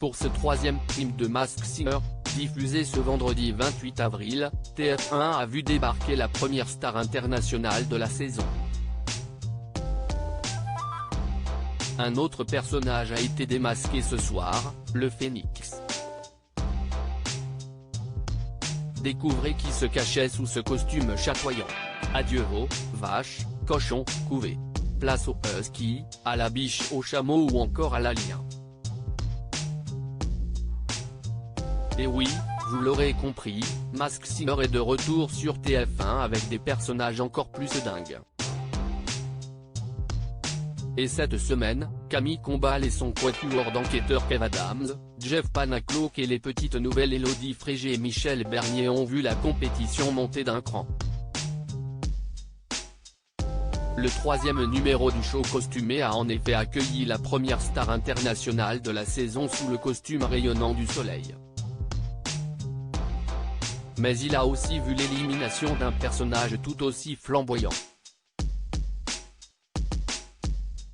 Pour ce troisième film de Masked Singer, diffusé ce vendredi 28 avril, TF1 a vu débarquer la première star internationale de la saison. Un autre personnage a été démasqué ce soir, le Phénix. Découvrez qui se cachait sous ce costume chatoyant. Adieu veaux, vaches, cochons, couvés. Place au husky, à la biche, au chameau ou encore à l'alien. Et oui, vous l'aurez compris, Masked Singer est de retour sur TF1 avec des personnages encore plus dingues. Et cette semaine, Camille Combal et son quatuor d'enquêteurs Kev Adams, Jeff Panaclock et les petites nouvelles Élodie Frégé et Michel Bernier ont vu la compétition monter d'un cran. Le troisième numéro du show costumé a en effet accueilli la première star internationale de la saison sous le costume rayonnant du soleil. Mais il a aussi vu l'élimination d'un personnage tout aussi flamboyant.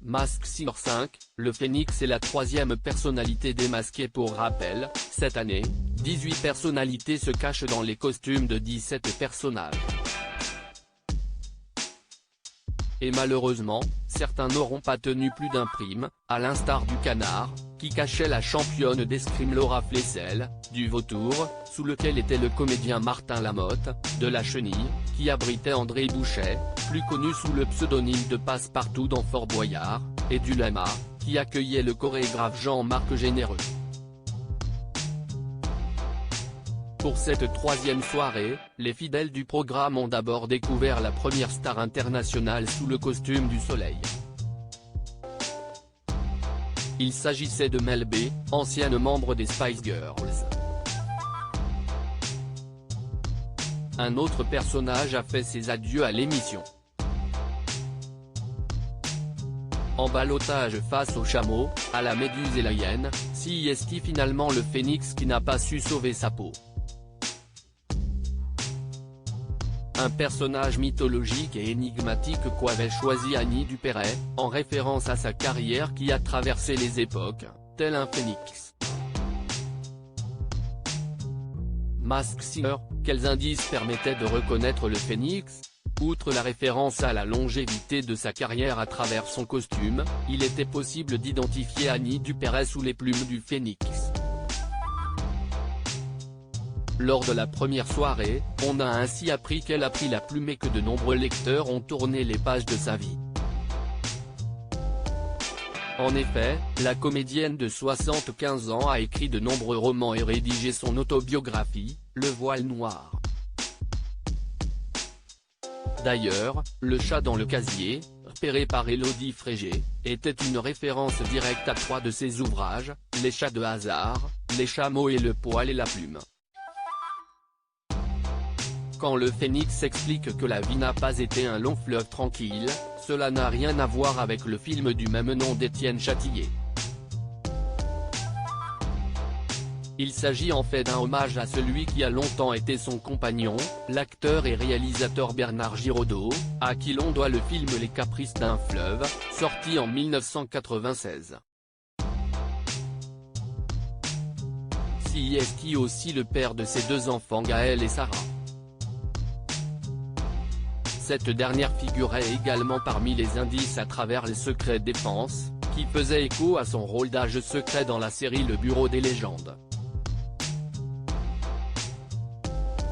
Masked Singer 5, le Phénix est la troisième personnalité démasquée. Pour rappel, cette année, 18 personnalités se cachent dans les costumes de 17 personnages. Et malheureusement, certains n'auront pas tenu plus d'un prime, à l'instar du canard, qui cachait la championne d'escrime Laura Flessel, du vautour, sous lequel était le comédien Martin Lamotte, de la chenille, qui abritait André Bouchet, plus connu sous le pseudonyme de Passepartout dans Fort Boyard, et du lama, qui accueillait le chorégraphe Jean-Marc Généreux. Pour cette troisième soirée, les fidèles du programme ont d'abord découvert la première star internationale sous le costume du soleil. Il s'agissait de Mel B, ancienne membre des Spice Girls. Un autre personnage a fait ses adieux à l'émission. En ballottage face au chameau, à la méduse et la hyène, si est-il finalement le Phénix qui n'a pas su sauver sa peau. Un personnage mythologique et énigmatique qu'avait choisi Annie Dupéret, en référence à sa carrière qui a traversé les époques, tel un phénix. Masked Singer, quels indices permettaient de reconnaître le Phénix? Outre la référence à la longévité de sa carrière à travers son costume, il était possible d'identifier Annie Dupéret sous les plumes du Phénix. Lors de la première soirée, on a ainsi appris qu'elle a pris la plume et que de nombreux lecteurs ont tourné les pages de sa vie. En effet, la comédienne de 75 ans a écrit de nombreux romans et rédigé son autobiographie, Le Voile Noir. D'ailleurs, le chat dans le casier, repéré par Élodie Frégé, était une référence directe à 3 de ses ouvrages, Les chats de hasard, Les chameaux et le poil et la plume. Quand le Phénix explique que la vie n'a pas été un long fleuve tranquille, cela n'a rien à voir avec le film du même nom d'Étienne Châtillier. Il s'agit en fait d'un hommage à celui qui a longtemps été son compagnon, l'acteur et réalisateur Bernard Giraudot, à qui l'on doit le film Les Caprices d'un fleuve, sorti en 1996. Si est aussi le père de ses 2 enfants Gaël et Sarah. Cette dernière figurait également parmi les indices à travers les secrets défense, qui faisait écho à son rôle d'agent secret dans la série Le Bureau des légendes.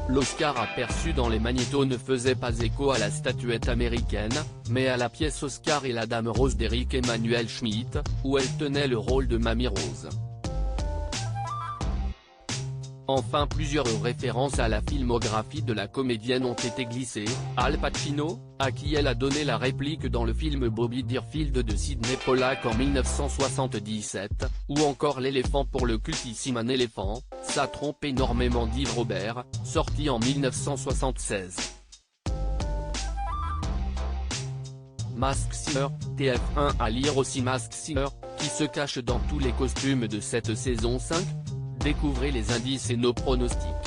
L'Oscar aperçu dans les magnétos ne faisait pas écho à la statuette américaine, mais à la pièce Oscar et la Dame Rose d'Eric Emmanuel Schmitt, où elle tenait le rôle de Mamie Rose. Enfin, plusieurs références à la filmographie de la comédienne ont été glissées, Al Pacino, à qui elle a donné la réplique dans le film Bobby Deerfield de Sidney Pollack en 1977, ou encore L'éléphant pour le cultissime Un éléphant, ça trompe énormément d'Yves Robert, sorti en 1976. Masked Singer, TF1 à lire aussi Masked Singer, qui se cache dans tous les costumes de cette saison 5. Découvrez les indices et nos pronostics.